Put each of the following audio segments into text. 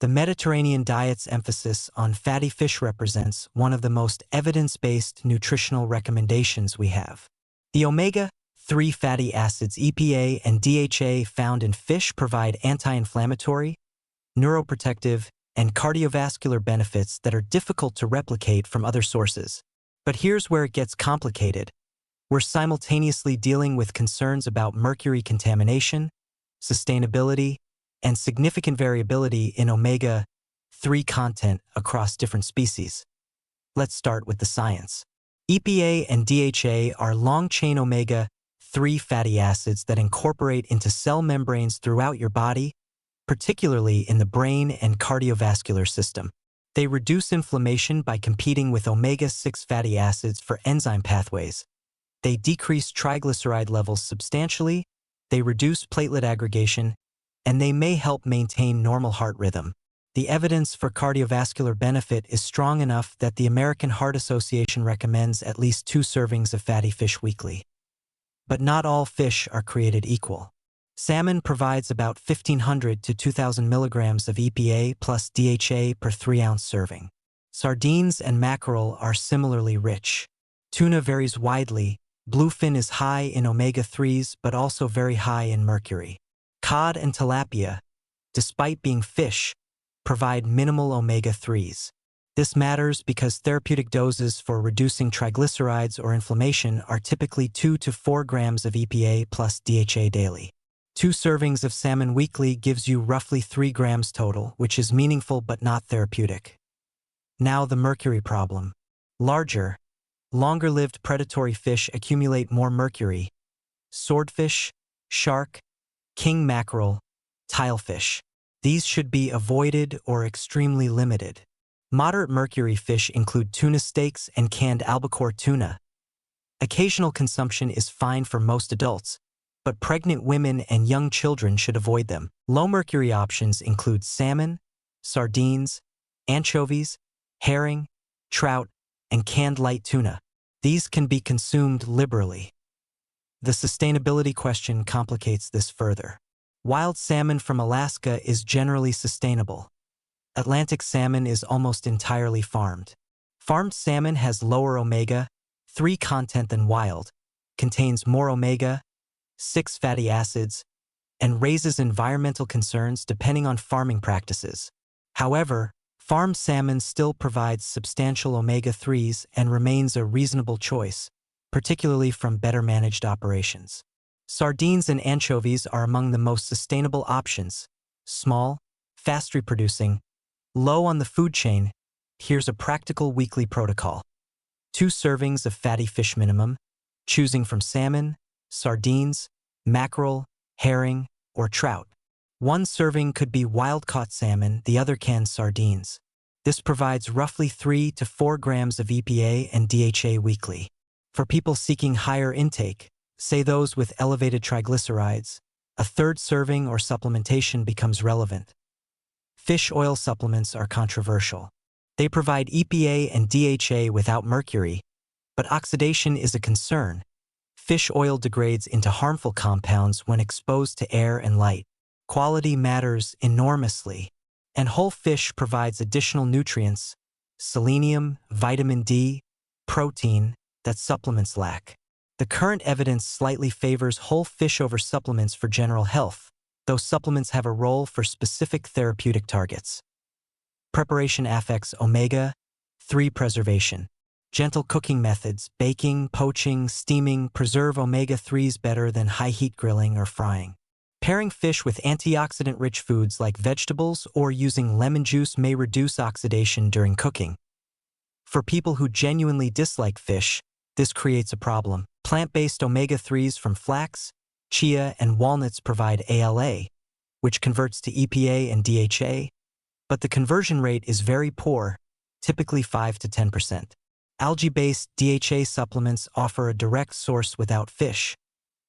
The Mediterranean diet's emphasis on fatty fish represents one of the most evidence-based nutritional recommendations we have. The omega-3 fatty acids EPA and DHA found in fish provide anti-inflammatory, neuroprotective, and cardiovascular benefits that are difficult to replicate from other sources. But here's where it gets complicated. We're simultaneously dealing with concerns about mercury contamination, sustainability, and significant variability in omega-3 content across different species. Let's start with the science. EPA and DHA are long-chain omega-3 fatty acids that incorporate into cell membranes throughout your body, particularly in the brain and cardiovascular system. They reduce inflammation by competing with omega-6 fatty acids for enzyme pathways. They decrease triglyceride levels substantially, they reduce platelet aggregation, and they may help maintain normal heart rhythm. The evidence for cardiovascular benefit is strong enough that the American Heart Association recommends at least 2 servings of fatty fish weekly. But not all fish are created equal. Salmon provides about 1,500 to 2,000 milligrams of EPA plus DHA per 3-ounce serving. Sardines and mackerel are similarly rich. Tuna varies widely. Bluefin is high in omega-3s but also very high in mercury. Cod and tilapia, despite being fish, provide minimal omega-3s. This matters because therapeutic doses for reducing triglycerides or inflammation are typically 2 to 4 grams of EPA plus DHA daily. 2 servings of salmon weekly gives you roughly 3 grams total, which is meaningful but not therapeutic. Now the mercury problem. Larger, longer-lived predatory fish accumulate more mercury. Swordfish, shark, king mackerel, tilefish. These should be avoided or extremely limited. Moderate mercury fish include tuna steaks and canned albacore tuna. Occasional consumption is fine for most adults, but pregnant women and young children should avoid them. Low-mercury options include salmon, sardines, anchovies, herring, trout, and canned light tuna. These can be consumed liberally. The sustainability question complicates this further. Wild salmon from Alaska is generally sustainable. Atlantic salmon is almost entirely farmed. Farmed salmon has lower omega-3 content than wild, contains more omega-6 fatty acids, and raises environmental concerns depending on farming practices. However, farmed salmon still provides substantial omega-3s and remains a reasonable choice, particularly from better managed operations. Sardines and anchovies are among the most sustainable options. Small, fast reproducing, low on the food chain. Here's a practical weekly protocol. 2 servings of fatty fish minimum, choosing from salmon, sardines, mackerel, herring, or trout. 1 serving could be wild-caught salmon, the other canned sardines. This provides roughly 3 to 4 grams of EPA and DHA weekly. For people seeking higher intake, say those with elevated triglycerides, a 3rd serving or supplementation becomes relevant. Fish oil supplements are controversial. They provide EPA and DHA without mercury, but oxidation is a concern. Fish oil degrades into harmful compounds when exposed to air and light. Quality matters enormously, and whole fish provides additional nutrients, selenium, vitamin D, protein, that supplements lack. The current evidence slightly favors whole fish over supplements for general health, though supplements have a role for specific therapeutic targets. Preparation affects omega-3 preservation. Gentle cooking methods, baking, poaching, steaming, preserve omega-3s better than high-heat grilling or frying. Pairing fish with antioxidant-rich foods like vegetables or using lemon juice may reduce oxidation during cooking. For people who genuinely dislike fish, this creates a problem. Plant-based omega-3s from flax, chia, and walnuts provide ALA, which converts to EPA and DHA, but the conversion rate is very poor, typically 5 to 10%. Algae-based DHA supplements offer a direct source without fish,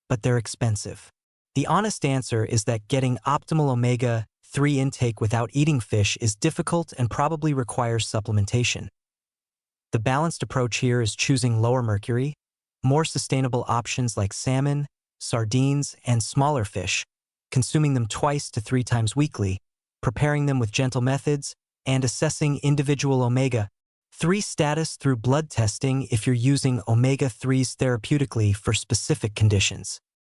but they're expensive. The honest answer is that getting optimal omega-3 intake without eating fish is difficult and probably requires supplementation. The balanced approach here is choosing lower mercury, more sustainable options like salmon, sardines, and smaller fish, consuming them 2 to 3 times weekly, preparing them with gentle methods, and assessing individual omega-3 status through blood testing if you're using omega-3s therapeutically for specific conditions.